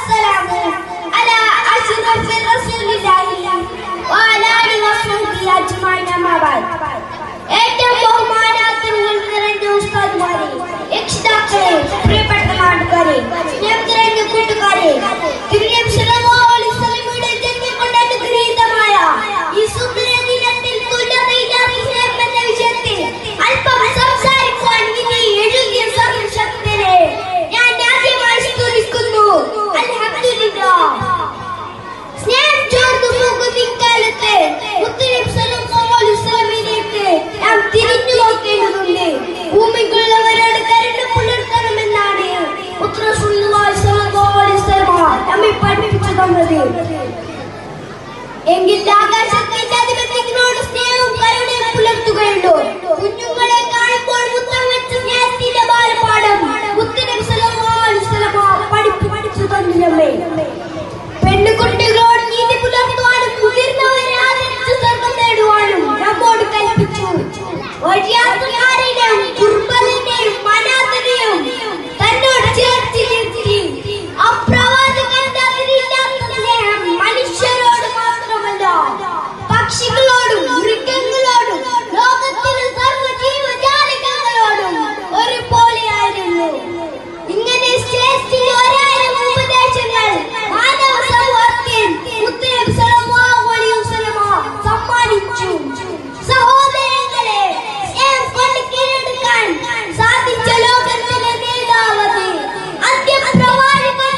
والسلام على أشرف رسول الله وعلى آله وصحبه أجمعين أما بعد. ഏറ്റവും ബഹുമാനാദരവുകൾ നിറഞ്ഞ ഉസ്താദുമാരെ, രക്ഷിതാക്കളെ, പ്രിയപ്പെട്ട നാട്ടുകാരെ, സ്നേഹം നിറഞ്ഞ കൂട്ടുകാരെ, തിരുനബി സല്ലല്ലാഹു അലൈഹി വസല്ലമയുടെ ജന്മം കൊണ്ട് അനുഗ്രഹീതമായ ഈ സുന്ദര ദിനത്തിൽ തുല്യതയില്ലാത്ത സ്നേഹം എന്ന വിഷയത്തിൽ അല്പം സംസാരിക്കുവാൻ വിധി എഴുതിയ സർവശക്തനെ ഞാൻ ആദ്യമായി സ്തുതിക്കുന്നു. അൽഹംദുലില്ലാഹ്. സ്നേഹം ചോർന്നു പോകുന്ന ഇക്കാലത്ത് മുത്തുനബി സല്ലല്ലാഹു അലൈഹി വസല്ലമയിലേക്ക് നാം തിരിഞ്ഞു നോക്കേണ്ടതുണ്ട്. ഭൂമിക്കുള്ളവരോട് കരുണ പുലർത്തണമെന്നാണ് മുത്ത് റസൂലുള്ളാഹി സ്വല്ലല്ലാഹു അലൈഹി വസല്ലം നമ്മെ പഠിപ്പിച്ചു തന്നത്. എങ്കിൽ ആകാശത്തിന്റെ അധിപതികളോട് സ്നേഹവും കരുണയും പുലർത്തുകയുള്ളൂ. കുഞ്ഞുങ്ങളെ കാണുമ്പോൾ മുത്തം വെച്ച സ്നേഹത്തിന്റെ ബാലപാഠം മുത്തുനബി സല്ലല്ലാഹു അലൈഹി വസല്ലം പഠിപ്പിച്ചു തന്നു നമ്മെ. പെണ്ണുകുട്ടികളോട് നീതി പുലർത്തുവാനും മുതിർന്നവരെ ആദരിച്ചു സ്വർഗ്ഗം നേടുവാനും നമ്മോട് കൽപ്പിച്ചു. വഴിയാത്രക്കാരെയും ദുർബലനെയും അനാഥനെയും തന്നോട് ചേർത്ത് നിർത്തി. അപ്രവാചകന്റെ അതിരില്ലാത്ത സ്നേഹം മനുഷ്യരോട് മാത്രമല്ല, പക്ഷികളോടും മൃഗങ്ങളോടും ലോകത്തിലെ സർവ്വ ജീവജാലങ്ങളോടും ഒരുപോലെയായിരുന്നു. ഇങ്ങനെ ശ്രേഷ്ഠിയ 1000 ഉപദേശങ്ങൾ മാനവ സമൂഹത്തിൽ മുത്തുനബി സല്ലല്ലാഹു അലൈഹി വസല്ലം സമ്മാനിച്ചു. സഹോദരങ്ങളെ, സ്നേഹം കൊണ്ട് കീഴടക്കാൻ സാധിച്ച ലോകത്തിലെ നേതാവത് അന്ത്യപ്രവാചകൻ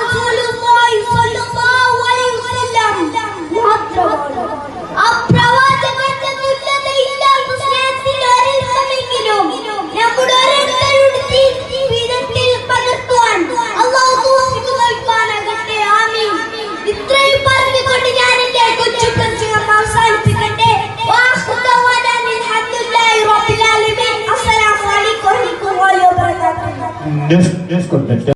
റസൂലുള്ളാഹി സ്വല്ലല്ലാഹു അലൈഹി വസല്ലം മാത്രമാണ്. ആ പ്രവാചകന്റെ തുല്യതയില്ലാത്ത സ്നേഹത്തിൽ ഒരൽപ്പമെങ്കിലും നമ്മുടെ ഓരോരുത്തരുടെ ജീവിതത്തിൽ പകർത്തുവാൻ അല്ലാഹു തൗഫീഖ് നൽകുവാനാകട്ടെ. ആമീൻ. ഇത്രയും പറഞ്ഞുകൊണ്ട് ഞാൻ എന്റെ കൊച്ചു പ്രസംഗം അവസാനിപ്പിക്കട്ടെ. അൽഹംദുലില്ലാഹി റബ്ബിൽ ആലമീൻ. അസ്സലാമു അലൈക്കും വറഹ്മത്തുള്ളാഹി വബറകാതുഹു.